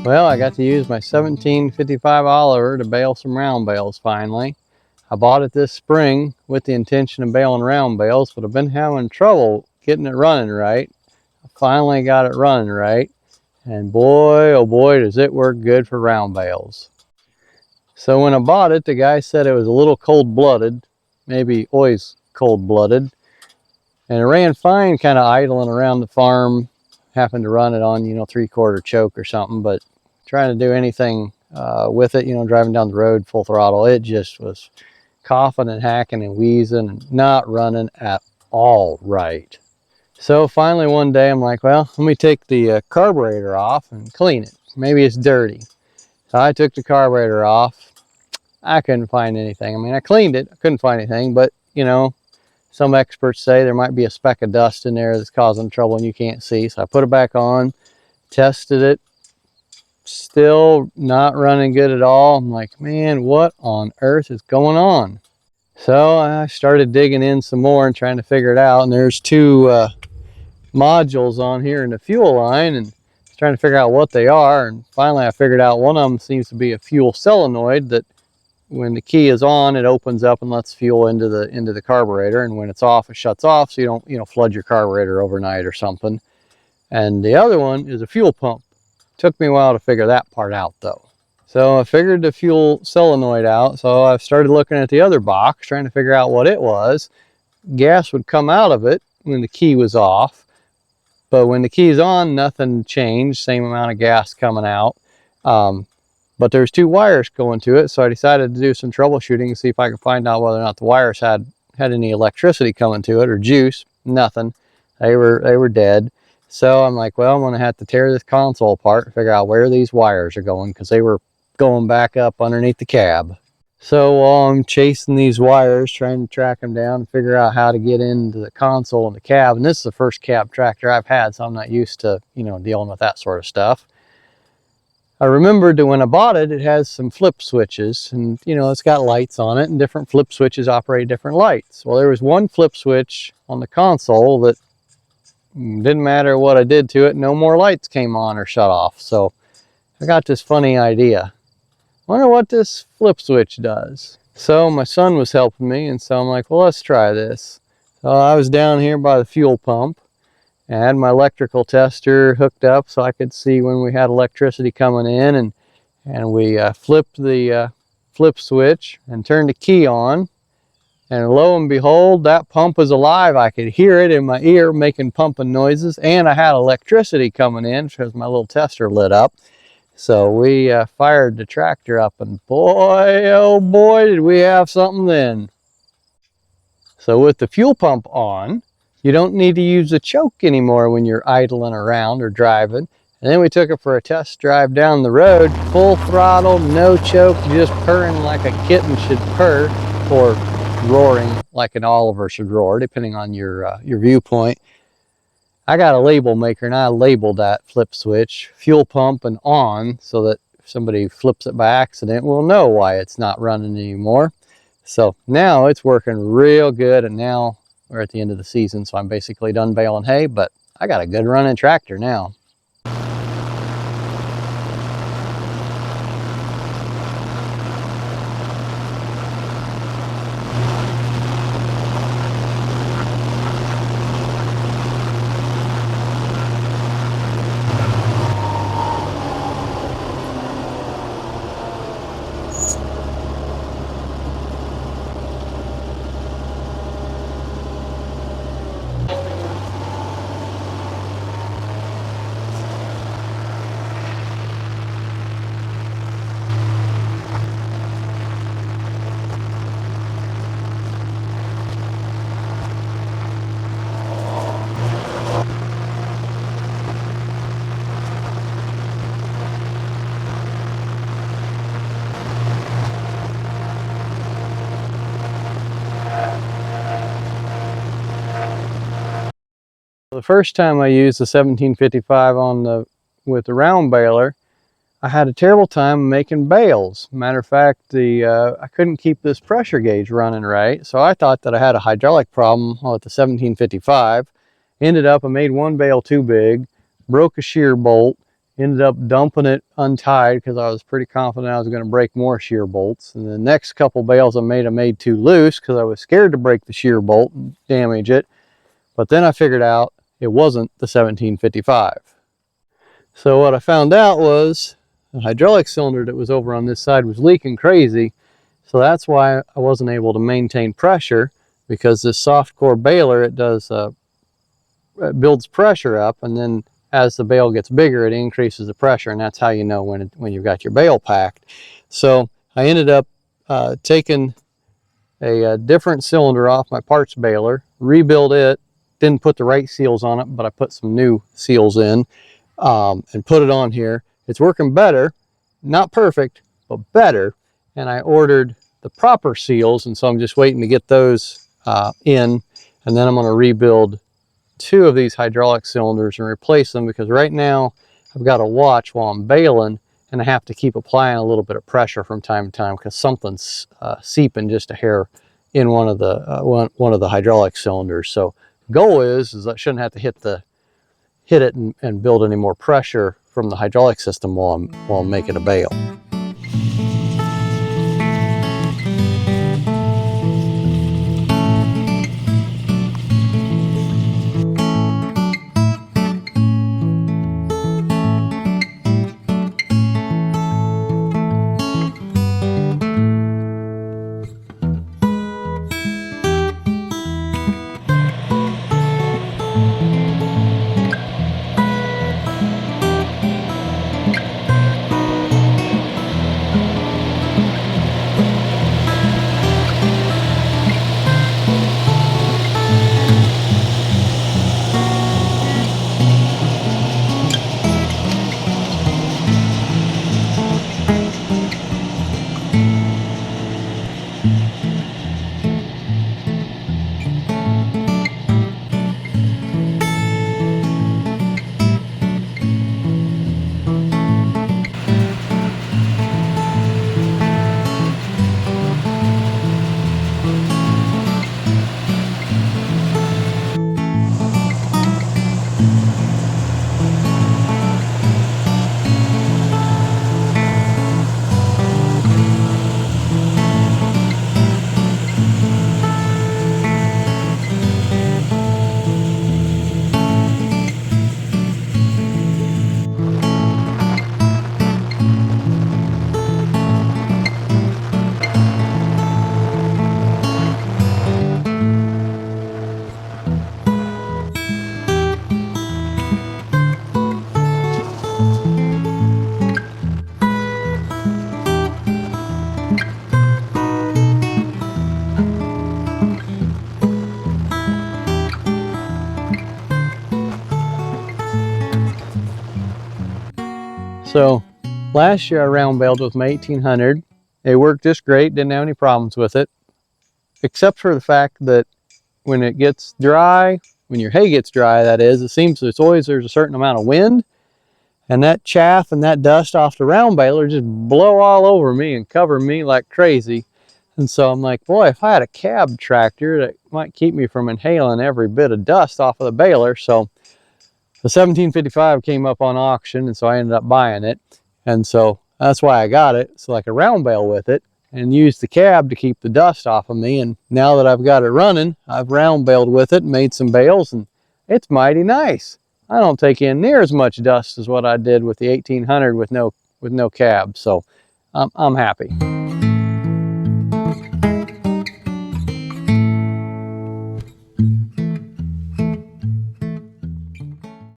Well, I got to use my 1755 Oliver to bale some round bales finally. I bought it this spring with the intention of baling round bales, but I've been having trouble getting it running right. I finally got it running right, and boy, oh boy, does it work good for round bales. So when I bought it, the guy said it was a little cold-blooded, maybe always cold-blooded, and it ran fine kind of idling around the farm, having to run it on, 3/4 choke or something, but trying to do anything with it, driving down the road full throttle, it just was coughing and hacking and wheezing and not running at all right. So finally one day I'm like, well, let me take the carburetor off and clean it. Maybe it's dirty. So I took the carburetor off. I couldn't find anything. I mean, I cleaned it. I couldn't find anything, but some experts say there might be a speck of dust in there that's causing trouble and you can't see. So I put it back on, tested it. Still not running good at all. I'm like, man, what on earth is going on? So I started digging in some more and trying to figure it out. And there's two modules on here in the fuel line, and trying to figure out what they are. And finally I figured out one of them seems to be a fuel solenoid that when the key is on, it opens up and lets fuel into the carburetor, and when it's off, it shuts off so you don't flood your carburetor overnight or something. And the other one is a fuel pump. Took me a while to figure that part out though. So I figured the fuel solenoid out, so I started looking at the other box, trying to figure out what it was. Gas would come out of it when the key was off, but when the key's on, nothing changed, same amount of gas coming out. But there's two wires going to it, so I decided to do some troubleshooting and see if I could find out whether or not the wires had any electricity coming to it or juice. Nothing. They were dead. So I'm like, well, I'm going to have to tear this console apart and figure out where these wires are going, because they were going back up underneath the cab. So while I'm chasing these wires, trying to track them down and figure out how to get into the console and the cab, and this is the first cab tractor I've had, so I'm not used to, dealing with that sort of stuff. I remembered that when I bought it, it has some flip switches, and it's got lights on it, and different flip switches operate different lights. Well, there was one flip switch on the console that didn't matter what I did to it, no more lights came on or shut off. So I got this funny idea. Wonder what this flip switch does. So my son was helping me, and so I'm like, well, let's try this. So I was down here by the fuel pump and had my electrical tester hooked up so I could see when we had electricity coming in, and we flipped the flip switch and turned the key on. And lo and behold, that pump was alive. I could hear it in my ear making pumping noises, and I had electricity coming in because my little tester lit up. So we fired the tractor up, and boy, oh boy, did we have something then. So with the fuel pump on, you don't need to use the choke anymore when you're idling around or driving. And then we took it for a test drive down the road, full throttle, no choke, just purring like a kitten should purr, or roaring like an Oliver should roar, depending on your viewpoint. I got a label maker, and I labeled that flip switch fuel pump and on, so that if somebody flips it by accident, we'll know why it's not running anymore. So now it's working real good, and now we're at the end of the season, so I'm basically done baling hay, but I got a good running tractor now. The first time I used the 1755 with the round baler, I had a terrible time making bales. Matter of fact, I couldn't keep this pressure gauge running right, so I thought that I had a hydraulic problem with the 1755. Ended up, I made one bale too big, broke a shear bolt, Ended up dumping it untied because I was pretty confident I was going to break more shear bolts. And the next couple bales I made too loose because I was scared to break the shear bolt and damage it. But then I figured out it wasn't the 1755. So what I found out was the hydraulic cylinder that was over on this side was leaking crazy. So that's why I wasn't able to maintain pressure, because this soft core baler, it builds pressure up, and then as the bale gets bigger, it increases the pressure, and that's how you know when you've got your bale packed. So I ended up taking a different cylinder off my parts baler, rebuild it, didn't put the right seals on it, but I put some new seals in and put it on here. It's working better, not perfect, but better. And I ordered the proper seals, and so I'm just waiting to get those in, and then I'm going to rebuild 2 of these hydraulic cylinders and replace them, because right now I've got to watch while I'm baling, and I have to keep applying a little bit of pressure from time to time because something's seeping just a hair in one of the hydraulic cylinders. So the goal is I shouldn't have to hit it and build any more pressure from the hydraulic system while I'm making a bale. So last year I round baled with my 1800. It worked just great, didn't have any problems with it, except for the fact that when it gets dry, when your hay gets dry, that is, it seems there's a certain amount of wind, and that chaff and that dust off the round baler just blow all over me and cover me like crazy. And so I'm like, boy, if I had a cab tractor, that might keep me from inhaling every bit of dust off of the baler. So the 1755 came up on auction, and so I ended up buying it. And so that's why I got it, so I could round bale with it and use the cab to keep the dust off of me. And now that I've got it running, I've round baled with it and made some bales, and it's mighty nice. I don't take in near as much dust as what I did with the 1800 with no cab, so I'm happy.